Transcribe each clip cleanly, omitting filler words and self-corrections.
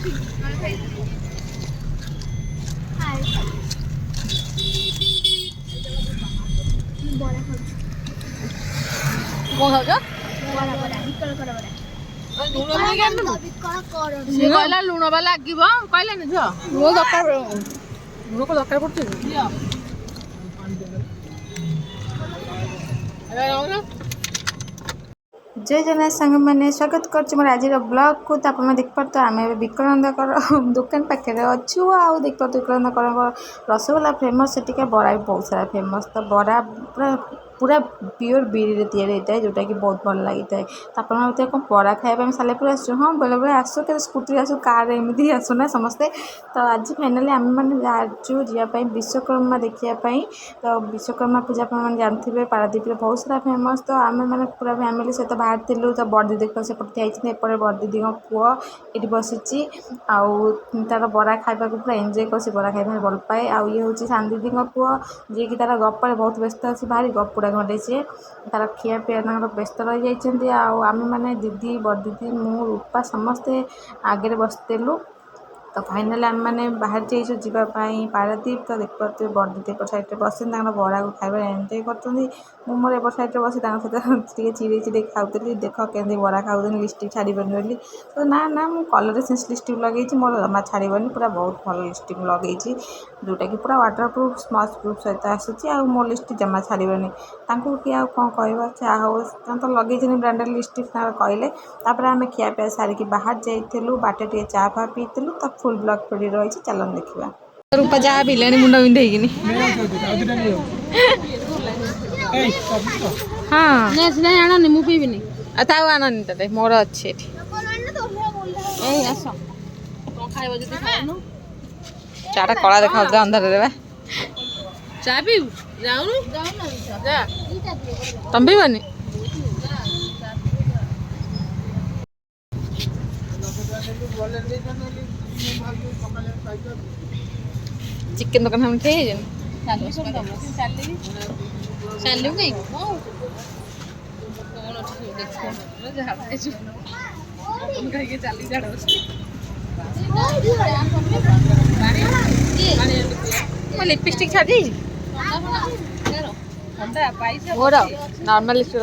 लुण बा लगे कहलानी झ लुण दरकार लुण को दरकार पड़े जय जगन्नाथ सांग मैंने स्वागत कर मोर आज ब्लॉग को तो आप देख पार्थ आम विक्रानंदकर दुकान पाखे अच्छू आउ देख पार्थ विक्रानंदकर रसगोल्ला फेमस से बरा भी बहुत सारा फेमस तो बरा पूरा पूरा प्योर बिरी तैयारी होता है जोटा कि बहुत भल लगी था तो आप कौन बरा खाया सालेपुर आसु हाँ बेले बेले आसु के स्कूटी आसु कार एमती आसुना समस्ते तो आज फाइनाली आम मैंने जाचु जावाई विश्वकर्मा देखापी तो विश्वकर्मा पूजा मैंने जानते पारादीप बहुत सारा फेमस तो आम मैंने पूरा फैमिली सहित बाहर थिलु तो बड़ दीदी सेपटे थी एपटे बड़ दीदी पुओ ये बसी आउ तार बरा खावा पूरा एंजय कर बरा खाई भल पाए आउ ये हूँ सान दीदी पुओ जी की तार गपे बहुत व्यस्त अच्छी भारी गपुड़ा घटे सी तार खिया पिया व्यस्त रही जाइए आम मैंने दीदी बड़ दीदी मु रूपा समस्ते आगे बसलु तो फाइनाली आम मैंने बाहर जाइए जावाई पारादीप तो देख पाते बड़ दीदी एपट साइड बस बड़ा को खाଇବା एंजय कर मोर एपट साइड बस सहित चिड़े चिड़े खाऊली देख के बड़ा खाऊ लिपस्टिक छाड़बनी बोली तो ना ना मुझे कलर सेंस लिपस्टिक लगे मोर जमा छाड़बनी पूरा बहुत भल लिपस्टिक लगे जोटा कि पूरा वाटर प्रूफ स्मच प्रूफ सहित आसूसी आ मो लिपस्टिक जमा छाड़बनी किए कौन कह चाह तो लगे ब्रांडेड लिपस्टिक कहले आम खियापिया सारिकी बाहर जाइलु बाटे टे चा फा पीलु तो फुल ब्लॉग पड़ी रही चलन देखा रूपा जहाँ पिलानी मुंड बिंधेकिनी हाँ आनी मु पीबिनी ताऊ आननी ते मोर अच्छे चाटा कला देखा अंधार देवा चा पीबू तुम पीबनी चिकेन दुकान हम थे लिपस्टिक छाड़ी मोर नॉर्मल लिपस्टिक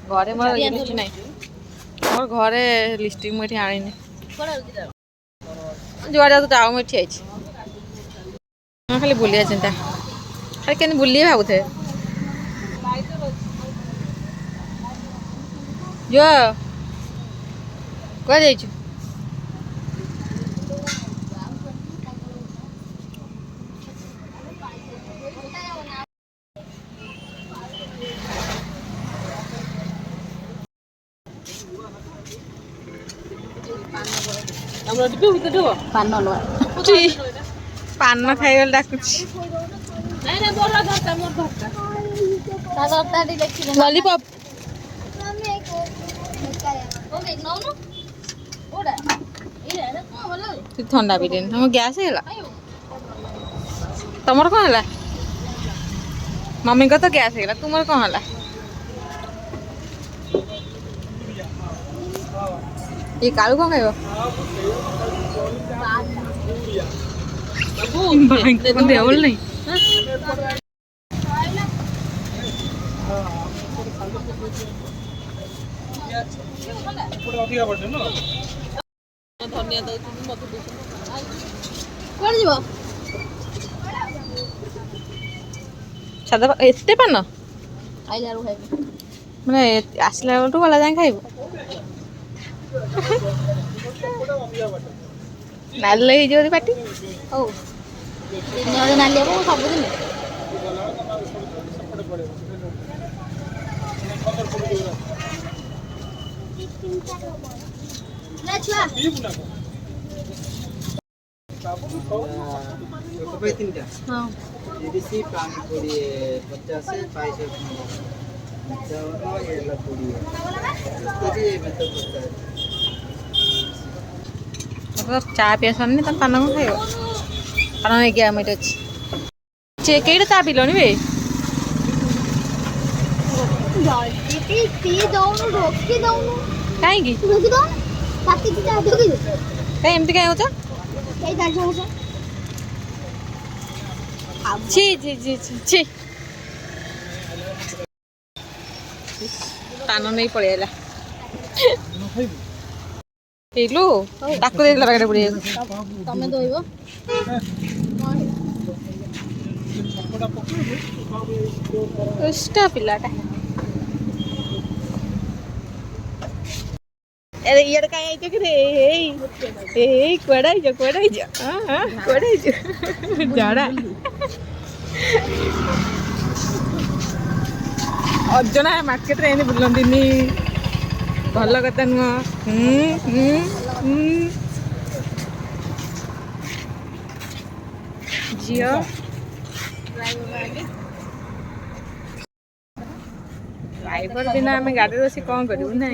घरे मोर लिपस्टिक नहीं मोर घरे लिपस्टिक मुझे आनी जुआड़े तो जाओ मुझे आई खाली बुलिया चिंता खाली क्या बुलिए भावुथे जो कह जाइछु पान खाई डाक लॉलीपॉप ठंडा भी देन तुम गैस है तुम कौन है मम्मी को तो गैस है तुम कौन है ये कालू कौन खाइब देह बोल नहीं सादा एते पान मैंने आसला गला जाए खाइब नाल हो पार्टी हो नाली सबुदिन चा पिया सरनी तुम पान को खाइब पान नहीं क्या मेरे अच्छे कईटा चा पिलनि बे कहीं କାଇଁ ଏମିତି କାଇଁ ହଉଛ? ଏଇ ଦାଜ ହଉଛ ଛି ଛି ଛି ଛି ଛି ପାନ ନେଇ ପଳେଇ ଆଇଲା ହେଇଲୁ ତାକୁ ଦେଇଥିଲା ପାଖରେ ବୁড়ିବାକୁ ତମେ ଦଇବ ଦୁଷ୍ଟ ପିଲାଟା अरे यार काय आइछ कि रे एई कुआडा आइछ हां कुआडा आइछ जाडा अर्जुना मार्केट रे एने बुलंदिनी भल कथा नुह जियो ड्राइवर बिना आम गाड़ी बसी कौन करूँ ना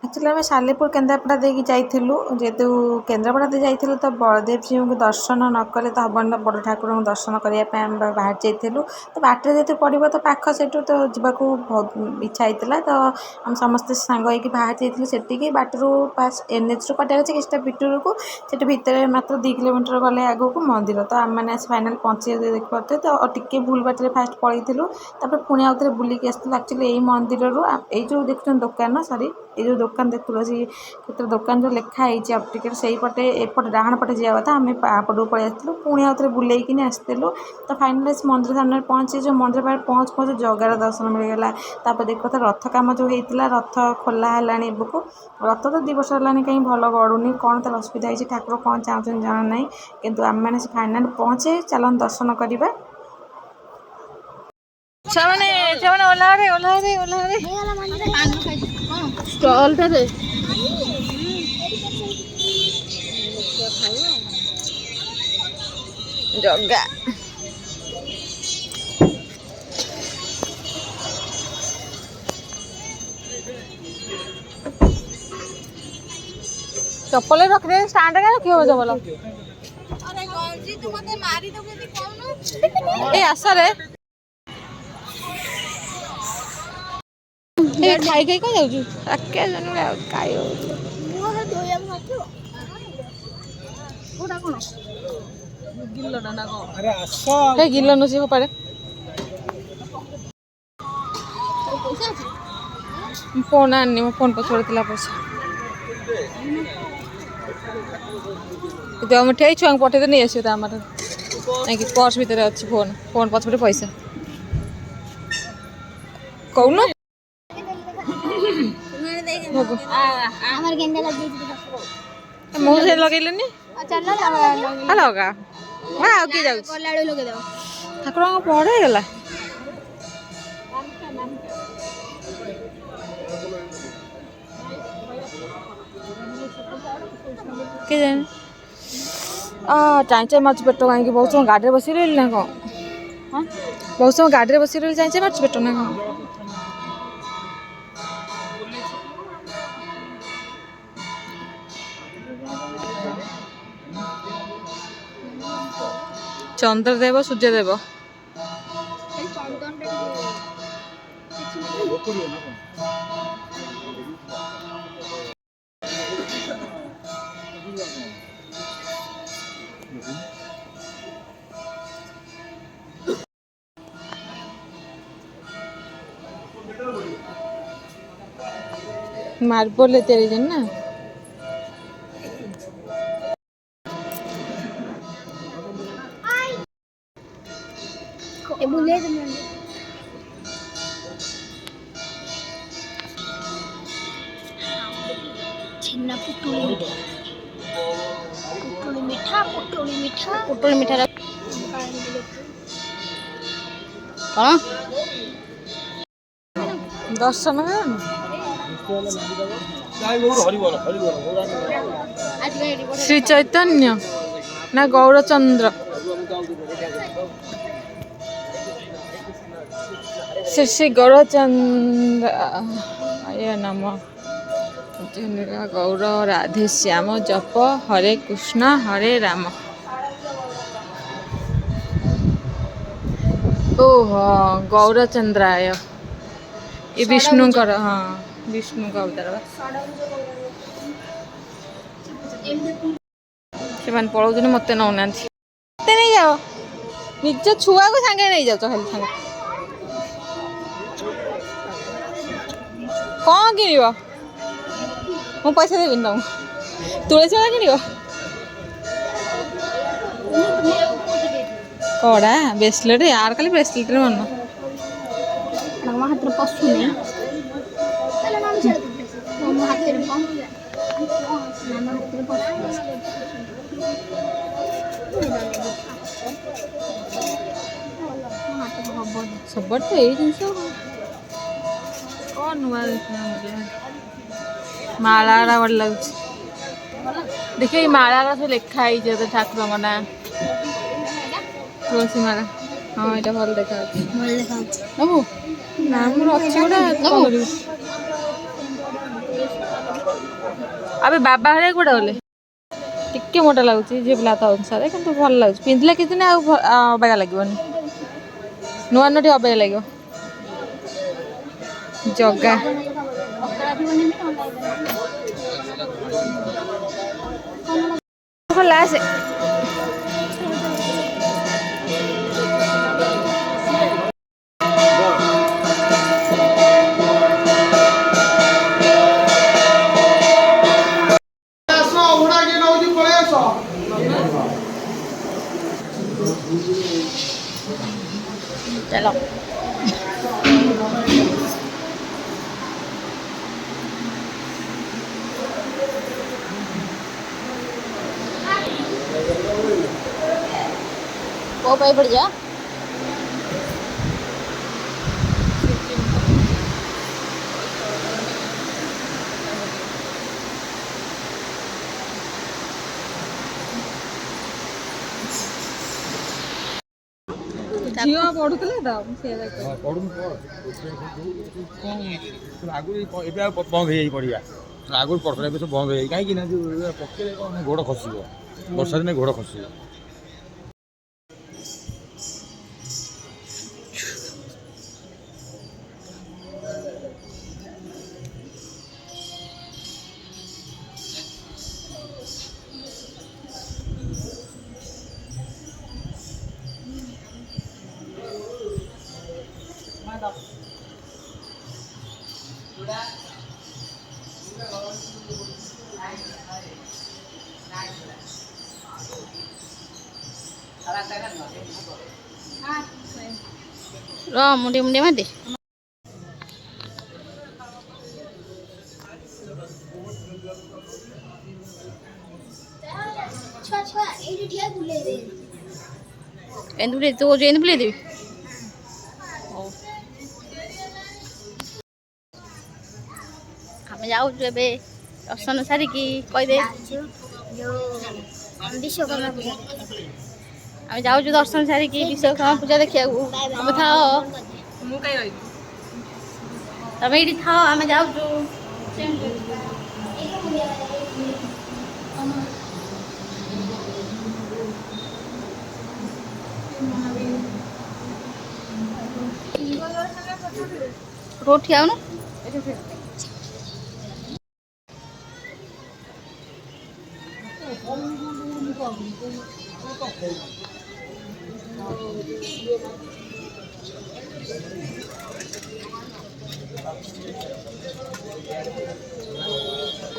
एक्चुअली आम सालेपुर केन्द्रापड़ा देकी जाइलु जेहेतु केन्द्रापड़ा दे जाइलु तो बलदेव जी को दर्शन न कले तो हबन बड़ ठाकुर को दर्शन करने बाहर जाइलु तो बाटे जेहतु पड़ो तो पाख से तो जावाक बहुत इच्छा होता तो आम समस्ते सांग होगी बाहर जाइलु से बाटर पास एनएच रु कटार अच्छे किसी भितर को से भितर मात्र 2 किलोमीटर गले आग को मंदिर तो आम मैंने फाइनाल पहुँचे देख पारे तो टिके भूल बाटर फास्ट पलू पुणी आउ थे बुलिक आसलु एक्चुअली यही मंदिर जो देखुन दुकान सॉरी ये जो दुकान देखुल क्षेत्र दुकान जो लिखाई अपटिकल से पटे एपटे डाण पटे जावा कथा आम पटू पलि आसलु पुणी आउ थे बुलेकिन आसलु तो फाइनाल मंदिर सामने पहुँचे जो मंदिर पाखे पहुँच जगार दर्शन मिलगला तापर देख तो रथ कम जो होता रथ खोला है एबको रथ तो 2 वर्ष है कहीं भल गड़ूनी कौन तार असुविधा है ठाकुर कौन चाहते जाना ना कि आम मैंने फाइनाल पहुँचे चलन दर्शन करवा स्टॉल टा दे जगा चप्पल रख दे स्टैंड का रखियो चप्पल अरे गौजी तू मते मारी दो के कौन ए आस रे ए खाई खाई कौन जाऊँ आके जन खाई मुंह से धोया भातो ओडा कोन गिल्लो ना को अरे आसो हे गिल्लो नो से पारे पैसा अछि फोन आनी मो फोन पर छोड़तिला पैसा तो हम ठेई छुआ पठे तो नहीं आसियो आम नहीं पर्स भितर अच्छी फोन फोन पछपटे पैसा कौन हमर गेंदा लग गई मुझे लगेलनी चल ना लगा हाँ किए जाऊ कोलाडू लगे दो ठाकुर पढ़े गला के जाने चाइचा मार्च पेट कहीं बहुत समय गाड़ी में बसी रही ना कौन बहुत समय गाड़ी में बसी रही चाइचा मार्च पेट ना कौन चंद्रदेव सूर्यदेव मार्बल तैयारी ना ए बुले छिन्ना पुटुली मीठा पुटुली मीठा कौन दर्शन श्री चैतन्य ना गौरचंद्र ଶ୍ରୀ ଶ୍ରୀ ଗୌରଚନ୍ଦ୍ର ଆୟ ନମ ଗୌର ରାଧେ ଶ୍ୟାମ ଜପ ହରେ କୃଷ୍ଣ ହରେ ରାମ। ଓହୋ ଗୌରଚନ୍ଦ୍ରାୟ ଏ ବିଷ୍ଣୁଙ୍କର, ହଁ ବିଷ୍ଣୁଙ୍କ ଅବତାର। ସେମାନେ ପଳଉଛନ୍ତି ମତେ ନଉନାହାନ୍ତି। ମତେ ନେଇଯାଅ, ନିଜ ଛୁଆକୁ ସାଙ୍ଗେ ନେଇଯାଉଛ ଖାଲି ସାଙ୍ଗେ। କ'ଣ କିଣିବ? ମୁଁ ପଇସା ଦେବିନି ତମକୁ। ତୁଳସୀ ମାଳ କିଣିବ? କଡ଼ା ବ୍ରେସଲେଟ୍, ଆର ଖାଲି ବ୍ରେସଲେଟ୍ରେ ମନ। ମୋ ହାତରେ ପଶୁନି। ମୋ ହାତରେ ସବୁଆଡ଼େ ତ ଏଇ ଜିନିଷ କ'ଣ ନୂଆ ମାଳାଟା ଭଲ ଲାଗୁଛି। ଦେଖ ଏଇ ମାଳାଟା ସବୁ ଲେଖା ହେଇଛି ଠାକୁରଙ୍କ ନାଁ। ତୁଳସୀ ମାଳା, ହଁ ଏଇଟା ଭଲ ଦେଖାଯାଉଛି। ନବୁ ନା ଆମର ଅଛି ଗୋଟେ, କ'ଣ କରିବୁ? ଆବେ ବାବା ହରିଆ କୁଆଡ଼େ ଗଲେ? ଟିକେ ମୋଟା ଲାଗୁଛି ଝିଅ ପିଲା ତ ଅନୁସାରେ, କିନ୍ତୁ ଭଲ ଲାଗୁଛି। ପିନ୍ଧିଲେ କିଛି ଦିନ ଆଉ ଅବାଗିଆ ଲାଗିବନି। ନୂଆ ନୂଆ ଟିକେ ଅବାଗିଆ ଲାଗିବ। ଜଗା ଲାସ चलो वो पाई पड़ जा। ଝିଅ ପଢୁଥିଲେ ତ ଆଗରୁ ଏବେ ଆଉ ବନ୍ଦ ହେଇଯାଇ ପଡ଼ିଆ। ଆଗରୁ ପଢ଼ୁଥିଲା, ଏବେ ସବୁ ବନ୍ଦ ହେଇଯାଇ। କାହିଁକି ନା ଯେଉଁ ପକେଇଲେ କ'ଣ ଗୋଡ଼ ଖସିବ, ବର୍ଷା ଦିନେ ଗୋଡ଼ ଖସିବ। मुंडे मुंडे मत दे। एंदुले तो जो एंदुले दे हमें जाऊ जो बे दर्शन सारी की कह दे विश्वकर्मा पूजा आम जाऊ दर्शन सारी की विश्वकर्मा पूजा देखा तुम था तुम ये था आम जाऊ रोड ठिया ना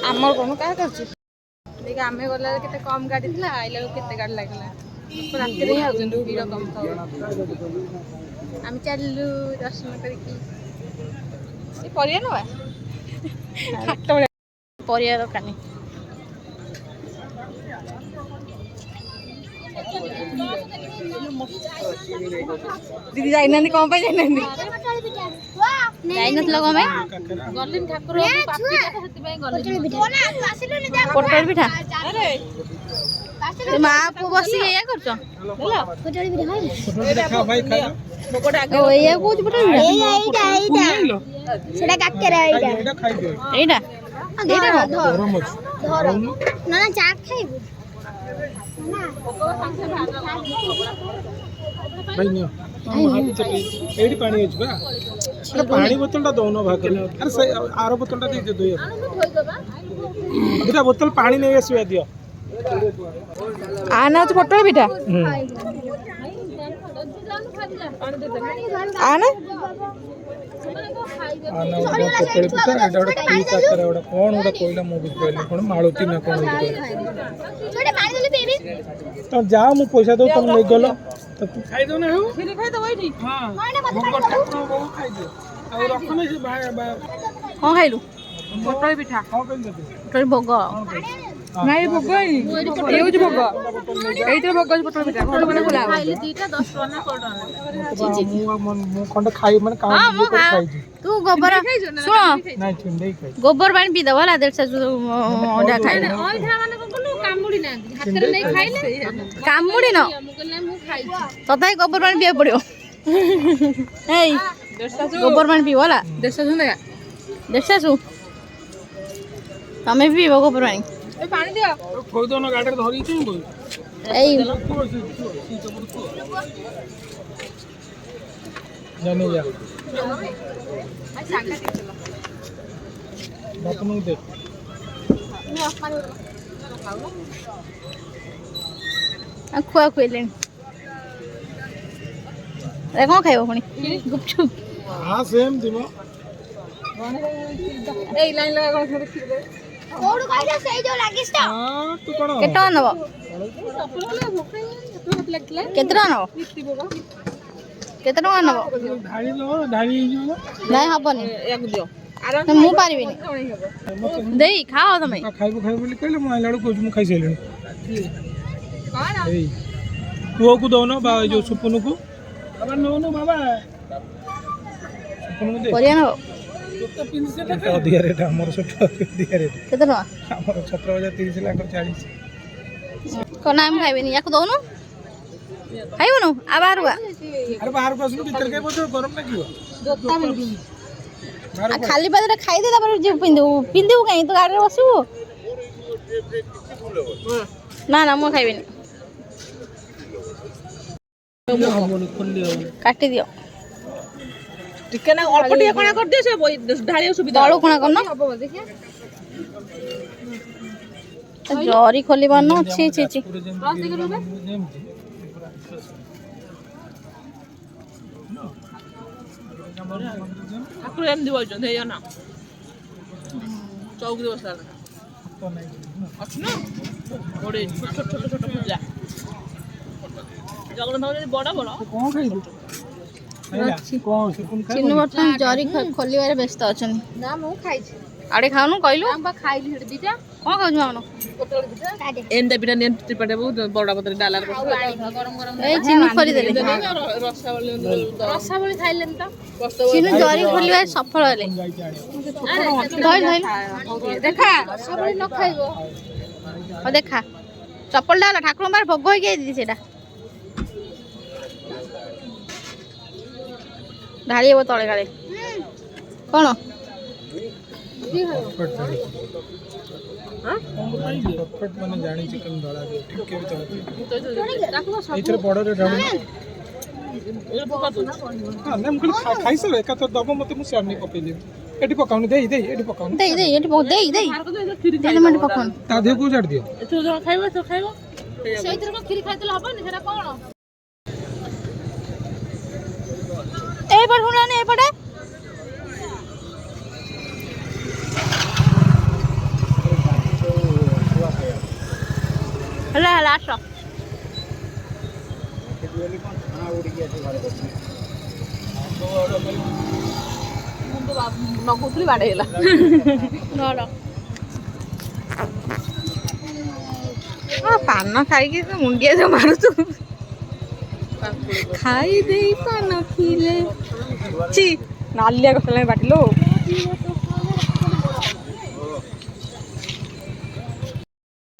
आमर कौन क्या कर आम गला के कम गाड़ी थी आइला के गाड़ी लगला रात भिड़ कम था आम चलू दर्शन करके परिया ना परिया दुकानी दीदी जाइना कौन पे जाइना जाइनथिल कौन गली ठाकुर पोटल पिठा माँ पुଅ बसिକି ଏଇଆ କରୁଛ ଏଇଆ କହୁଛି ପୋଟଳ ସେଟା କାକେରା ଏଇଟା ଏଇଟା ନା ଚାଟ୍ ଖାଇବୁ ଏଇଠି ପାଣି ଅଛି ବା ପାଣି ବୋତଲଟା ଦଉନ ଭାଗରେ ଆରେ ସେ ଆର ବୋତଲଟା ଦେଇଦିଅ ଦୁଇଟା ବୋତଲ ପାଣି ନେଇ ଆସିବା ଦିଅ ଆନା ହଉଛି ପୋଟଳ ପିଠା ଆନା ପୋଟଳ ପିଠା ଏଇଟା ଗୋଟେ କି କାକରା ଗୋଟେ କଣ ଗୋଟେ କହିଲା ମୁଁ ବୁଝିପାରିଲି କଣ ମାଳୁତି ନା କଣ ତ ଯାଅ ମୁଁ ପଇସା ଦଉ ତମେ ନେଇ ଗଲ ଖାଇଦଉ ନା ହଉ ଖାଇଦବ ଏଇଠି ହଁ ଖାଇଦିଅ ଆଉ ରଖନି ସେ କଣ ଖାଇଲୁ ପୋଟଳ ପିଠା ପୋଟଳ ଭୋଗ ନାଇଁ ଭୋଗ ହେଇନି ଇଏ ହଉଛି ଭୋଗ ଏଇଥିରେ ଭୋଗ ଅଛି ପୋଟଳ ପିଠା ଘରକୁ ଗଲେ ଖୋଲା ହବ ମୁଁ ଖଣ୍ଡେ ଖାଇ ମାନେ ଖାଇଛି ତୁ ଗୋବର ଶୁଣ ନାଇଁ ଛିଣ୍ଡେଇ ଖାଇ ଗୋବର ପାଣି ପିଇଦବ ହେଲା ଦେଢ଼ ଅଧା ଖାଇଲେ କାମୁଡ଼ି ନ ତଥାପି ଗୋବର ପାଣି ପିଇବାକୁ ପଡ଼ିବ ଏଇ ଗୋବର ପାଣି ପିଇବ ହେଲା ଦେଶାଶୁ ତମେ ବି ପିଇବ ଗୋବର ପାଣି ପାଣି ଦିଅ ଥୋଇଦଉନ ଗାଡ଼ିରେ ଧରିକି ଏଇ ଜାନି ଯା ବାପନକୁ ଦେ ଖୁଆ ଖୁଏଇଲେଣି ଆରେ କ'ଣ ଖାଇବ ପୁଣି ଗୁପଚୁପ ହଁ ସେମିତି ମ ଏଇ ଲାଇନ ଲଗା କୋଉଠୁ କହିଲା ସେଇ ଯୋଉ ଲାଗିଛି ତ ତୁ କଣ କେତେ ଟଙ୍କା ନେବ କେତେ ଟଙ୍କା ନେବ କେତେ ଟଙ୍କା ନେବ ଢାଳି ହେଇଯିବ ନାଇଁ ହବନି ମୁଁ ପାରିବିନି ଦେଇ ଖାଅ ତମେ ଖାଇବୁ ବୋଲି କହିଲେ ମୁଁ ଆଇଲା ବେଳକୁ କହୁଛି ମୁଁ ଖାଇସାରିଲିଣି ଏଇ ପୁଅକୁ ଦଉନ ବା ଏଇ ଯୋଉ ସୁପୁନକୁ ବାବା ନଉନ ବାବା ସୁପୁନକୁ ଦେ ପରିବା ନେବ ଅଧିକା ରେଟ୍ ଆମର ସେଠୁ ଅଧିକା ରେଟ୍ କେତେ ଟଙ୍କା ଆମର 17,030 ଲାଖ 40 କ'ଣ ନାଇଁ ମୁଁ ଖାଇବିନି ୟାକୁ ଦଉନୁ ଖାଇବୁନୁ ଆଉ ବାହାରକୁ ଆରେ ବାହାରକୁ ଆସୁନୁ ଭିତରେ କାଇଁ ବସିବ ଗରମ ଲାଗିବ ଖାଲି ପାଦରେ ଖାଇଦେ ତାପରେ ଯିବୁ ପିନ୍ଧିବୁ କାହିଁ ତୁ ଗାଡ଼ିରେ ବସିବୁ ନା ନା ମୁଁ ଖାଇବିନି କାଟିଦିଅ ଟିକେ ନା ଅଳ୍ପ ଟିକେ କଣା କରିଦିଅ ସେ ଢାଳିବାକୁ ସୁବିଧା ତଳୁ କଣା କରୁନ ଜରି ଖୋଲି ପାରୁନ ଛି ଛି ଛି ଠାକୁର ଏମିତି ବସିଛନ୍ତି ହେଇଆ ନା ଚୌକିରେ ବସିଲା ଅଛି ନା ଗୋଟେ ଛୋଟ ପୂଜା ଜଗନ୍ନାଥ ଯଦି ବଡ଼ ବଡ଼ କଣ ଖାଇବୁ ଚିନୁ ବର୍ତ୍ତମାନ ଜରି ଖୋଲିବାରେ ବ୍ୟସ୍ତ ଅଛନ୍ତି ନା ମୁଁ ଖାଇଛି ଆଡ଼େ ଖାଉନୁ କହିଲୁ ଖାଇଲି ସେଠି ଦିଟା କ'ଣ ଖାଉଛୁ ମାଉନ ଏନ୍ତା ପିଠା ନିଅନ୍ତି ତ୍ରିପାଠୀ ବହୁତ ବଡ଼ ପତ୍ର ଡାଲାରେ ଏଇ ଚିନୁ ଖୋଲିଦେଲେ ରସାବଳି ଖାଇଲେନି ତ ଚିନୁ ଜରି ଖୋଲିବାରେ ସଫଳ ହେଲେ ଦେଖା ରସାବଳି ନ ଖାଇବ ହଉ ଦେଖା ଚପଲଟା ହେଲା ଠାକୁରଙ୍କ ପାଖରେ ଭୋଗ ହେଇକି ଆଇଛି ସେଇଟା ଢାଳି ହେବ ତଳେ କାଳେ କ'ଣ ମାନେ ଜାଣିଛି କେମିତି ଧଳା ଟିକେ ବି ଏଇଥିରେ ବଡ଼ରେ ଢାଳୁ ନା ମୁଁ ଖାଲି ଖାଇସାର ଏକାଥରେ ଦବ ମୋତେ ମୁଁ ସିଆଡ଼େ ନେଇ ପକେଇଦେବି ଏଠି ପକାଉନି ଦେଇ ଏଠି ପକାଉନି ଦେଇ ଏଠି ପକାଉନି ତା ଦେହ କୋଉ ଛାଡ଼ି ଦିଅ ଖାଇବ ତ ଖାଇବ ସେଇଥିରେ କଣ କ୍ଷୀରି ଖାଇଥିଲେ ହବନି ସେଟା କଣ ଏଇପଟେ ଶୁଣିଲାନି ଏଇପଟେ ହେଲା ଆସ ନଗଉଥିଲି ବାଡ଼େଇ ହେଲା ପାନ ଖାଇକି ତୁ ମୁଣ୍ଡିଆ ଯୋଉ ମାରୁଛୁ ଖାଇ ଦେଇ ପାନ ଥିଲେ ଛି ନାଲିଆ କରିସାରିଲାଣି ବାଟିଲୋ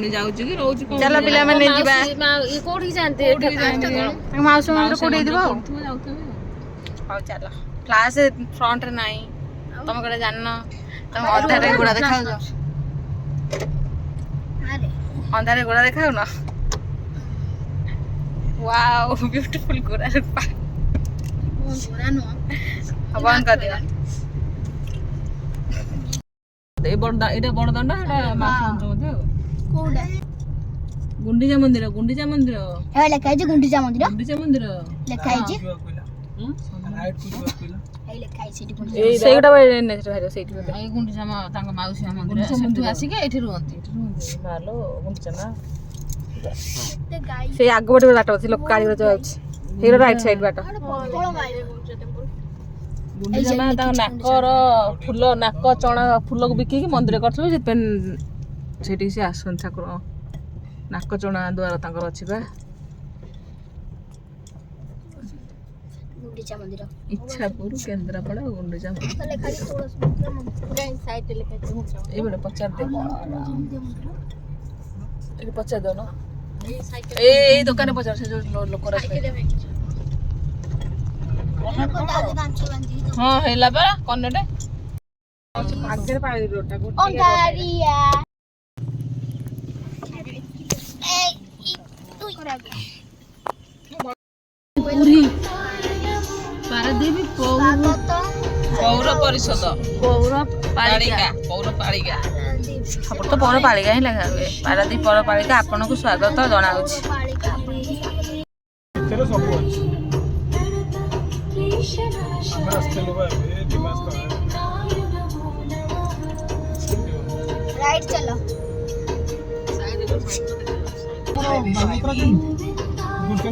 ଯାଉଛି କି ରହୁଛି ଚାଲ ପିଲାମାନେ ଯିବା କୋଉଠି ଯାଆନ୍ତି ମାଉସୀ ମନ୍ଦିର କୋଉଠି ହେଇଥିବ ଆଉ ହଉ ଚାଲ କ୍ଲାସ୍ ଫ୍ରଣ୍ଟରେ ନାହିଁ ତମେ ଗୋଟେ ଜାଣିନ ତମେ ଅଧାରେ ଗୋଡା ଦେଖାଉଛ ଅଧାରେ ଗୋଡା ଦେଖାଉନ ୱାଓ ବ୍ୟୁଟିଫୁଲ ଗୋଡା ବନ୍ଦ କରିଦିଅ ଏଇଟା ବଡଦାଣ୍ଡ ଏଇଟା ମାଉସୀ ମନ୍ଦିର ବୋଧେ ଆଉ ଗୁଣ୍ଡିଚା ମନ୍ଦିର ଗୁଣ୍ଡିଚା ମନ୍ଦିର ଲେଖା ହେଇଛି ଗୁଣ୍ଡିଚା ମନ୍ଦିର ଗୁଣ୍ଡିଚା ମନ୍ଦିର ଲେଖା ହେଇଛି ସେଇଟା ସେଇଠି ଏଇ ଗୁଣ୍ଡିଚା ତାଙ୍କ ମାଉସୀ ମନ୍ଦିର ସେଠୁ ଆସିକି ଏଇଠି ରୁହନ୍ତି ମାଲୋ ଗୁଣ୍ଡିଚା ନା ସେଇ ଆଗ ପଟେ ବାଟ ଅଛି ଲୋକ କାଳି ଯାଉଛି ସେଇଟା ରାଇଟ୍ ସାଇଡ୍ ବାଟ ଗୁଣ୍ଡିଚା ମା ତାଙ୍କ ନାକର ଫୁଲ ନାକ ଚଣା ଫୁଲକୁ ବିକିକି ମନ୍ଦିର କରିଥିବେ ସେଥିପାଇଁ ସେଠିକି ସେ ଆସନ୍ତି ଠାକୁର ନାକ ଚଣା ଦ୍ୱାର ତାଙ୍କର ଅଛି ବା ଗୁଣ୍ଡିଚା ମନ୍ଦିର ଇଚ୍ଛାପୁର କେନ୍ଦ୍ରାପଡ଼ା ଗୁଣ୍ଡିଚା ଏଇପଟେ ପଚାରିଦେ ଏଠି ପଚାରିଦେବ ନା ଏଇ ଦୋକାନରେ ପଚାର ସେ ଯୋଉ ଲୋକ ହଁ ହେଲା ପରା କନେଟେ ଆଗରେ ପାଣି ରୋଡଟା ପୁରୀ ପାରାଦୀପ ପୌର ପରିଷଦ ପୌରପାଳିକା ସବୁ ତ ପୌରପାଳିକା ହିଁ ଲେଖା ହୁଏ ପାରାଦୀପ ପୌରପାଳିକା ଆପଣଙ୍କୁ ସ୍ୱାଗତ ଜଣାଉଛି ସବୁ ଅଛି ଆମେ ଆସିଥିଲୁ ବା ଏବେ 2 ମାସ ତଳେ ରାଇଟ୍ ଚାଲ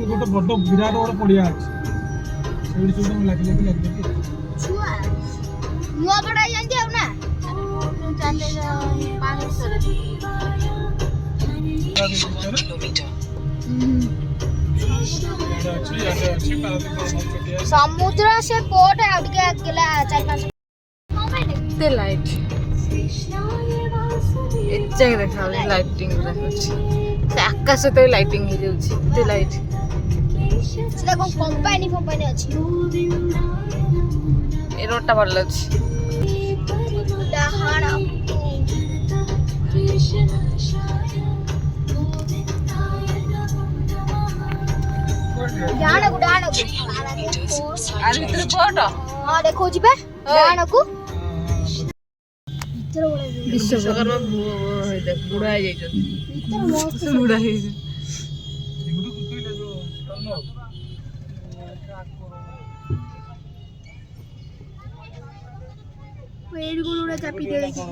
ଗୋଟେ ବଡ ବିରାଟ ବଡ ପଡିଆ ଅଛି ସେଇଠି ସବୁ ଲାଗି ଛୁଆ ନୂଆ ପଡା ଯାଇନ୍ତି ଆଉ ନା ସମୁଦ୍ର ସେ ପୋଟ ଆଉ ଟିକେ ଆଗଲା 4-5 ଏତେ ଲାଇଟ୍ ଏତେ ଦେଖାଯାଉଛି ଲାଇଟିଂ ସେ ଆକାଶ ତ ଲାଇଟିଂ ହେଇଯାଉଛି ଏତେ ଲାଇଟ୍ ସେଟା କଣ କମ୍ପାନୀ ଅଛି ଏ ରୋଡଟା ଭଲ ଲାଗୁଛି ଡାହାଣ ଡାହାଣକୁ ଆର ଭିତରେ ପଟ ହଁ ଦେଖଉଛି ବା ଡାହାଣକୁ ବିଶ୍ୱକର୍ମା ବୁଢା ହେଇଯାଇଛନ୍ତି ବୁଢା ହେଇଯାଇଛନ୍ତି ଚାପି ଦେଇଛି